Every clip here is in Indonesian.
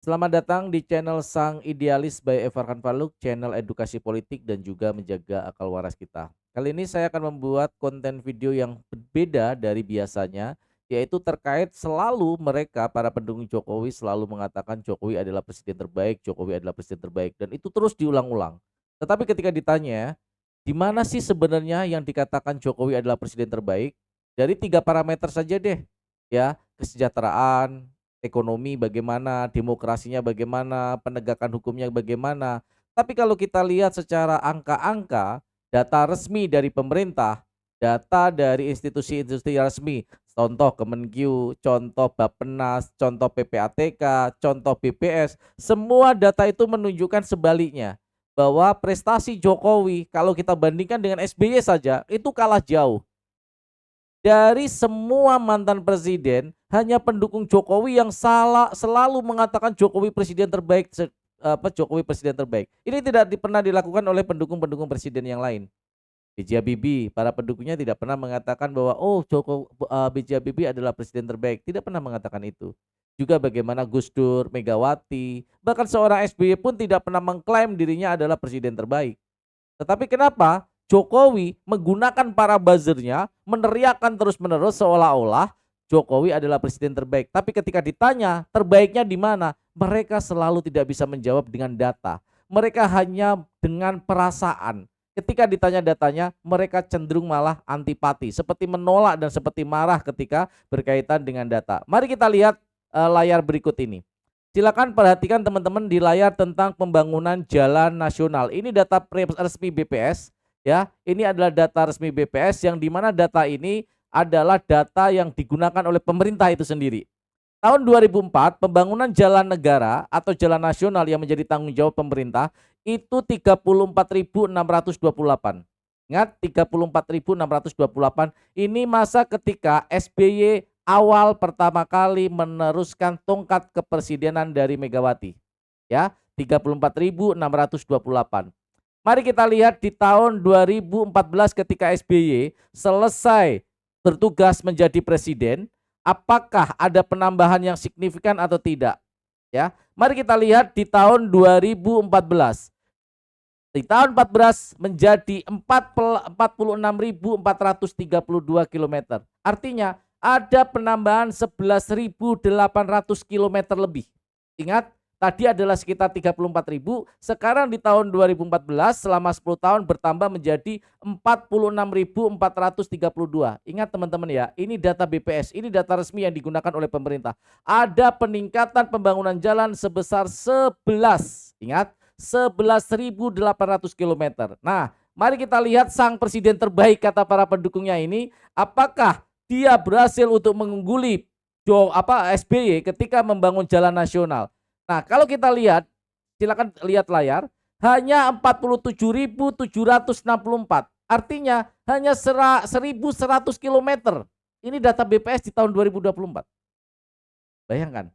Selamat datang di channel Sang Idealis by Evarkan Faluk, channel edukasi politik dan juga menjaga akal waras kita. Kali ini saya akan membuat konten video yang berbeda dari biasanya, yaitu terkait selalu mereka para pendukung Jokowi selalu mengatakan Jokowi adalah presiden terbaik, Jokowi adalah presiden terbaik dan itu terus diulang-ulang. Tetapi ketika ditanya, di mana sih sebenarnya yang dikatakan Jokowi adalah presiden terbaik? Dari 3 parameter saja deh, ya, kesejahteraan, ekonomi bagaimana, demokrasinya bagaimana, penegakan hukumnya bagaimana. Tapi kalau kita lihat secara angka-angka, data resmi dari pemerintah, data dari institusi-institusi resmi, contoh Kemenkyu, contoh Bappenas, contoh PPATK, contoh BPS, semua data itu menunjukkan sebaliknya. Bahwa prestasi Jokowi kalau kita bandingkan dengan SBY saja itu kalah jauh. Dari semua mantan presiden, hanya pendukung Jokowi yang selalu mengatakan Jokowi presiden terbaik, Jokowi presiden terbaik. Ini tidak pernah dilakukan oleh pendukung-pendukung presiden yang lain. B.J. Habibie, para pendukungnya tidak pernah mengatakan bahwa oh B.J. Habibie adalah presiden terbaik, tidak pernah mengatakan itu. Juga bagaimana Gus Dur, Megawati, bahkan seorang SBY pun tidak pernah mengklaim dirinya adalah presiden terbaik. Tetapi kenapa Jokowi menggunakan para buzzernya meneriakkan terus-menerus seolah-olah Jokowi adalah presiden terbaik. Tapi ketika ditanya terbaiknya di mana, mereka selalu tidak bisa menjawab dengan data. Mereka hanya dengan perasaan. Ketika ditanya datanya, mereka cenderung malah antipati, seperti menolak dan seperti marah ketika berkaitan dengan data. Mari kita lihat layar berikut ini. Silakan perhatikan teman-teman di layar tentang pembangunan jalan nasional. Ini data resmi BPS ya. Ini adalah data resmi BPS yang di mana data ini adalah data yang digunakan oleh pemerintah itu sendiri. Tahun 2004 pembangunan jalan negara atau jalan nasional yang menjadi tanggung jawab pemerintah itu 34.628. Ingat 34.628 ini masa ketika SBY awal pertama kali meneruskan tongkat kepresidenan dari Megawati. Ya, 34.628. Mari kita lihat di tahun 2014 ketika SBY selesai bertugas menjadi presiden, apakah ada penambahan yang signifikan atau tidak? Ya, mari kita lihat di tahun 2014. Di tahun 14 menjadi 46.432 kilometer. Artinya ada penambahan 11.800 kilometer lebih. Ingat, tadi adalah sekitar 34.000, sekarang di tahun 2014 selama 10 tahun bertambah menjadi 46.432. Ingat teman-teman ya, ini data BPS, ini data resmi yang digunakan oleh pemerintah. Ada peningkatan pembangunan jalan sebesar 11, ingat, 11.800 kilometer. Nah, mari kita lihat sang presiden terbaik kata para pendukungnya ini, apakah dia berhasil untuk mengungguli SBY ketika membangun jalan nasional. Nah, kalau kita lihat, silakan lihat layar, hanya 47.764. Artinya hanya 1.100 kilometer. Ini data BPS di tahun 2024. Bayangkan,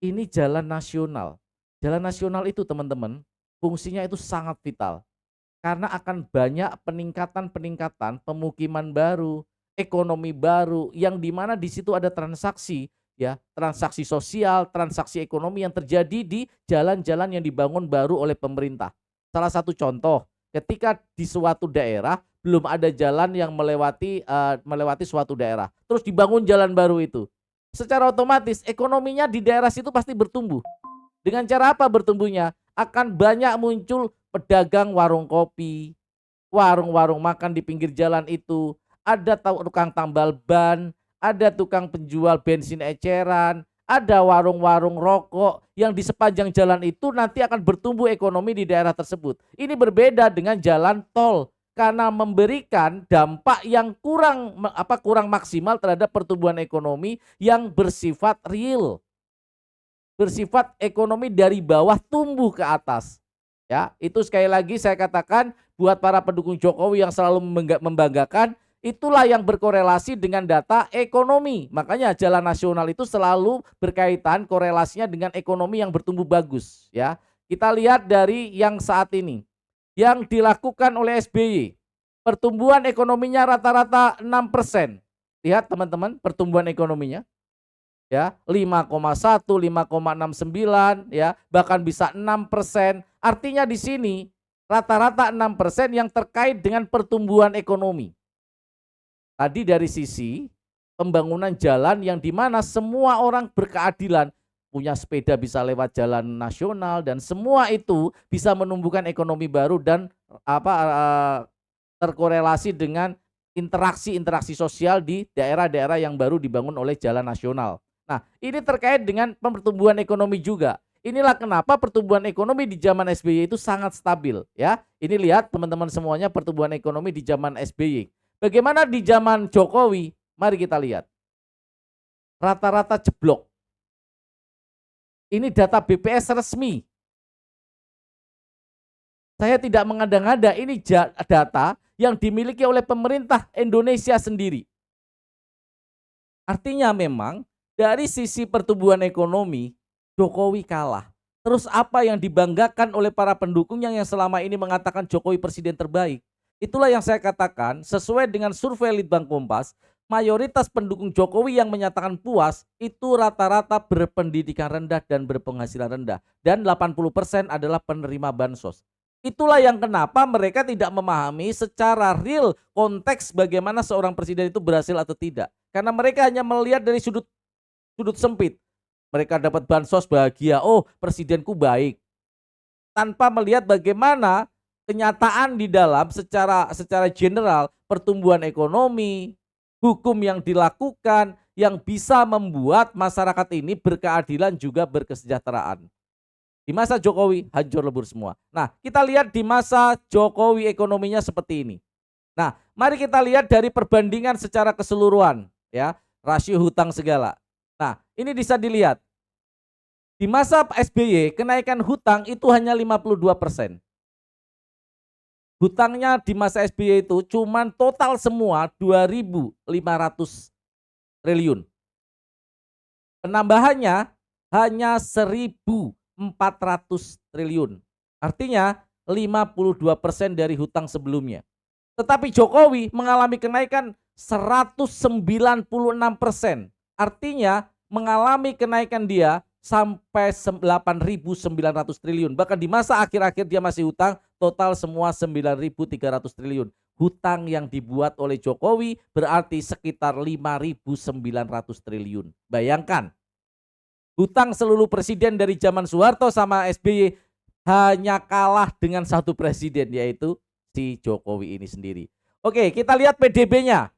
ini jalan nasional. Jalan nasional itu teman-teman, fungsinya itu sangat vital. Karena akan banyak peningkatan-peningkatan pemukiman baru, ekonomi baru, yang dimana di situ ada transaksi, ya, transaksi sosial, transaksi ekonomi yang terjadi di jalan-jalan yang dibangun baru oleh pemerintah. Salah satu contoh, ketika di suatu daerah belum ada jalan yang melewati suatu daerah, terus dibangun jalan baru itu, secara otomatis ekonominya di daerah situ pasti bertumbuh. Dengan cara apa bertumbuhnya? Akan banyak muncul pedagang warung kopi, warung-warung makan di pinggir jalan itu, ada tukang tambal ban, ada tukang penjual bensin eceran, ada warung-warung rokok yang di sepanjang jalan itu nanti akan bertumbuh ekonomi di daerah tersebut. Ini berbeda dengan jalan tol karena memberikan dampak yang kurang maksimal terhadap pertumbuhan ekonomi yang bersifat real, bersifat ekonomi dari bawah tumbuh ke atas. Ya, itu sekali lagi saya katakan buat para pendukung Jokowi yang selalu membanggakan, itulah yang berkorelasi dengan data ekonomi. Makanya jalan nasional itu selalu berkaitan korelasinya dengan ekonomi yang bertumbuh bagus, ya. Kita lihat dari yang saat ini yang dilakukan oleh SBY. Pertumbuhan ekonominya rata-rata 6%. Lihat teman-teman, pertumbuhan ekonominya ya, 5,1, 5,69 ya, bahkan bisa 6%. Artinya di sini rata-rata 6% yang terkait dengan pertumbuhan ekonomi. Tadi dari sisi pembangunan jalan yang di mana semua orang berkeadilan, punya sepeda bisa lewat jalan nasional dan semua itu bisa menumbuhkan ekonomi baru dan apa, terkorelasi dengan interaksi-interaksi sosial di daerah-daerah yang baru dibangun oleh jalan nasional. Nah, ini terkait dengan pertumbuhan ekonomi juga. Inilah kenapa pertumbuhan ekonomi di zaman SBY itu sangat stabil ya. Ini lihat teman-teman semuanya pertumbuhan ekonomi di zaman SBY. Bagaimana di zaman Jokowi? Mari kita lihat. Rata-rata jeblok. Ini data BPS resmi. Saya tidak mengada-ngada, ini data yang dimiliki oleh pemerintah Indonesia sendiri. Artinya memang dari sisi pertumbuhan ekonomi, Jokowi kalah. Terus apa yang dibanggakan oleh para pendukungnya yang selama ini mengatakan Jokowi presiden terbaik? Itulah yang saya katakan, sesuai dengan survei Litbang Kompas, mayoritas pendukung Jokowi yang menyatakan puas itu rata-rata berpendidikan rendah dan berpenghasilan rendah. Dan 80% adalah penerima bansos. Itulah yang kenapa mereka tidak memahami secara real konteks bagaimana seorang presiden itu berhasil atau tidak. Karena mereka hanya melihat dari sudut sudut sempit. Mereka dapat bansos bahagia, oh presidenku baik. Tanpa melihat bagaimana kenyataan di dalam secara general pertumbuhan ekonomi, hukum yang dilakukan yang bisa membuat masyarakat ini berkeadilan juga berkesejahteraan. Di masa Jokowi hancur lebur semua. Nah, kita lihat di masa Jokowi ekonominya seperti ini. Nah, mari kita lihat dari perbandingan secara keseluruhan ya, rasio hutang segala. Nah, ini bisa dilihat. Di masa SBY kenaikan hutang itu hanya 52%. Hutangnya di masa SBY itu cuman total semua 2.500 triliun. Penambahannya hanya 1.400 triliun. Artinya 52% dari hutang sebelumnya. Tetapi Jokowi mengalami kenaikan 196%. Artinya mengalami kenaikan dia sampai 8.900 triliun. Bahkan di masa akhir-akhir dia masih hutang total semua 9.300 triliun. Hutang yang dibuat oleh Jokowi berarti sekitar 5.900 triliun. Bayangkan, hutang seluruh presiden dari zaman Soeharto sama SBY hanya kalah dengan satu presiden, yaitu si Jokowi ini sendiri. Oke, kita lihat PDB-nya.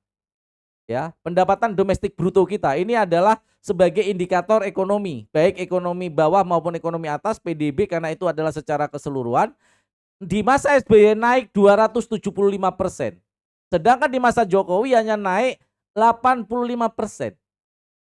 Ya, pendapatan domestik bruto kita ini adalah sebagai indikator ekonomi, baik ekonomi bawah maupun ekonomi atas. PDB karena itu adalah secara keseluruhan. Di masa SBY naik 275%. Sedangkan di masa Jokowi hanya naik 85%.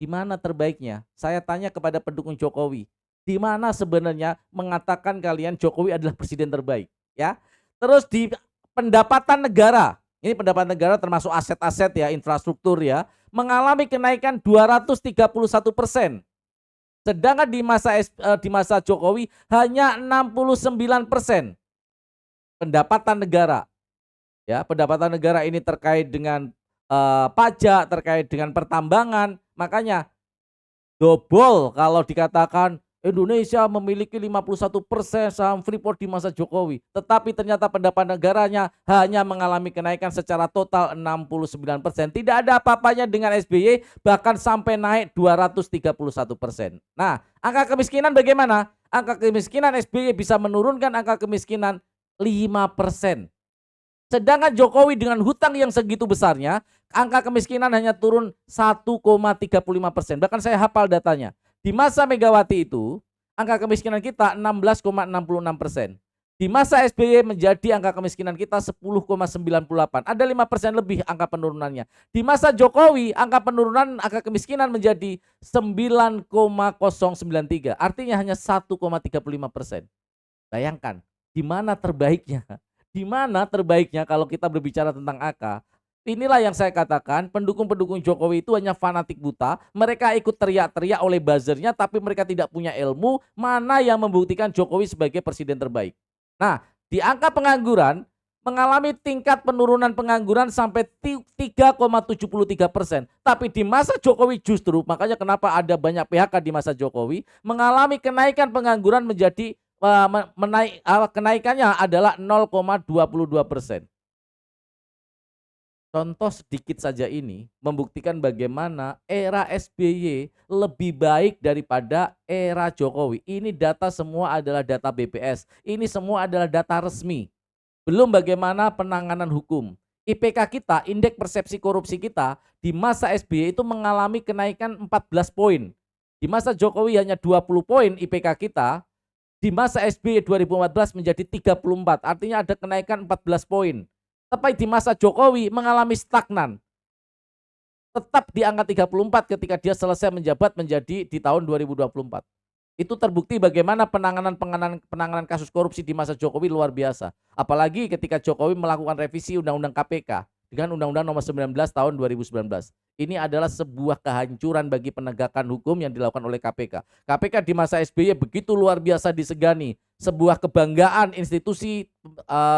Di mana terbaiknya? Saya tanya kepada pendukung Jokowi, di mana sebenarnya mengatakan kalian Jokowi adalah presiden terbaik, ya. Terus di pendapatan negara, ini pendapatan negara termasuk aset-aset ya, infrastruktur ya, mengalami kenaikan 231%. Sedangkan di masa Jokowi hanya 69%. Pendapatan negara. Ya, pendapatan negara ini terkait dengan pajak, terkait dengan pertambangan. Makanya dobol kalau dikatakan Indonesia memiliki 51% saham Freeport di masa Jokowi. Tetapi ternyata pendapatan negaranya hanya mengalami kenaikan secara total 69%. Tidak ada apa-apanya dengan SBY, bahkan sampai naik 231%. Nah, angka kemiskinan bagaimana? Angka kemiskinan SBY bisa menurunkan angka kemiskinan 5%. Sedangkan Jokowi dengan hutang yang segitu besarnya, angka kemiskinan hanya turun 1,35%. Bahkan saya hafal datanya. Di masa Megawati itu, angka kemiskinan kita 16,66%. Di masa SBY menjadi angka kemiskinan kita 10,98. Ada 5% lebih angka penurunannya. Di masa Jokowi, angka penurunan angka kemiskinan menjadi 9,093. Artinya hanya 1,35%. Bayangkan, di mana terbaiknya? Di mana terbaiknya kalau kita berbicara tentang angka? Inilah yang saya katakan, pendukung-pendukung Jokowi itu hanya fanatik buta. Mereka ikut teriak-teriak oleh buzzernya, tapi mereka tidak punya ilmu mana yang membuktikan Jokowi sebagai presiden terbaik. Nah, di angka pengangguran, mengalami tingkat penurunan pengangguran sampai 3,73%. Tapi di masa Jokowi justru, makanya kenapa ada banyak PHK di masa Jokowi, mengalami kenaikan pengangguran menjadi kenaikannya adalah 0,22%. Contoh sedikit saja ini membuktikan bagaimana era SBY lebih baik daripada era Jokowi. Ini data semua adalah data BPS. Ini semua adalah data resmi. Belum bagaimana penanganan hukum. IPK kita, indeks persepsi korupsi kita di masa SBY itu mengalami kenaikan 14 poin. Di masa Jokowi hanya 20 poin IPK kita, di masa SBY 2014 menjadi 34. Artinya ada kenaikan 14 poin. Tapi di masa Jokowi mengalami stagnan. Tetap di angka 34 ketika dia selesai menjabat menjadi di tahun 2024. Itu terbukti bagaimana penanganan kasus korupsi di masa Jokowi luar biasa. Apalagi ketika Jokowi melakukan revisi Undang-Undang KPK dengan Undang-Undang Nomor 19 tahun 2019. Ini adalah sebuah kehancuran bagi penegakan hukum yang dilakukan oleh KPK. KPK di masa SBY begitu luar biasa disegani, sebuah kebanggaan institusi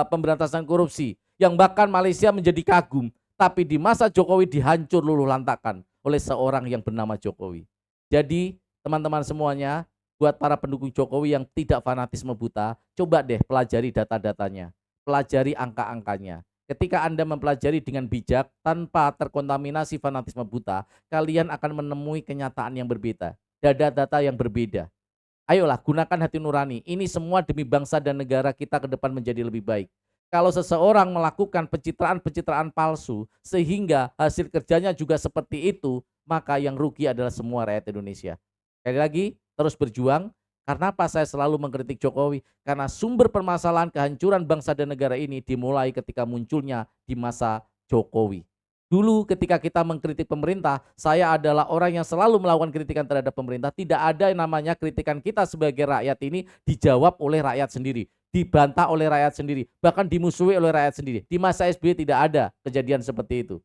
pemberantasan korupsi yang bahkan Malaysia menjadi kagum. Tapi di masa Jokowi dihancur luluh lantakan oleh seorang yang bernama Jokowi. Jadi teman-teman semuanya, buat para pendukung Jokowi yang tidak fanatisme buta, coba deh pelajari data-datanya, pelajari angka-angkanya. Ketika Anda mempelajari dengan bijak tanpa terkontaminasi fanatisme buta, kalian akan menemui kenyataan yang berbeda, data-data yang berbeda. Ayolah gunakan hati nurani. Ini semua demi bangsa dan negara kita ke depan menjadi lebih baik. Kalau seseorang melakukan pencitraan-pencitraan palsu sehingga hasil kerjanya juga seperti itu, maka yang rugi adalah semua rakyat Indonesia. Sekali lagi, terus berjuang. Karena apa saya selalu mengkritik Jokowi? Karena sumber permasalahan kehancuran bangsa dan negara ini dimulai ketika munculnya di masa Jokowi. Dulu ketika kita mengkritik pemerintah, saya adalah orang yang selalu melakukan kritikan terhadap pemerintah. Tidak ada yang namanya kritikan kita sebagai rakyat ini dijawab oleh rakyat sendiri, dibantah oleh rakyat sendiri, bahkan dimusuhi oleh rakyat sendiri. Di masa SBY tidak ada kejadian seperti itu.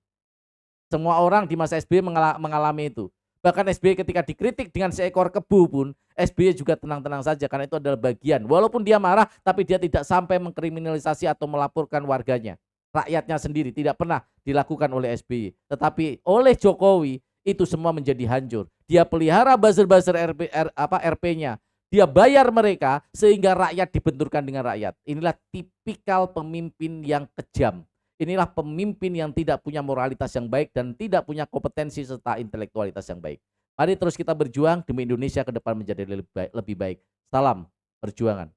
Semua orang di masa SBY mengalami itu. Bahkan SBY ketika dikritik dengan seekor kebu pun, SBY juga tenang-tenang saja karena itu adalah bagian. Walaupun dia marah, tapi dia tidak sampai mengkriminalisasi atau melaporkan warganya. Rakyatnya sendiri tidak pernah dilakukan oleh SBY. Tetapi oleh Jokowi itu semua menjadi hancur. Dia pelihara buzzer-buzzer RP-nya. Dia bayar mereka sehingga rakyat dibenturkan dengan rakyat. Inilah tipikal pemimpin yang kejam. Inilah pemimpin yang tidak punya moralitas yang baik dan tidak punya kompetensi serta intelektualitas yang baik. Mari terus kita berjuang demi Indonesia ke depan menjadi lebih baik. Salam perjuangan.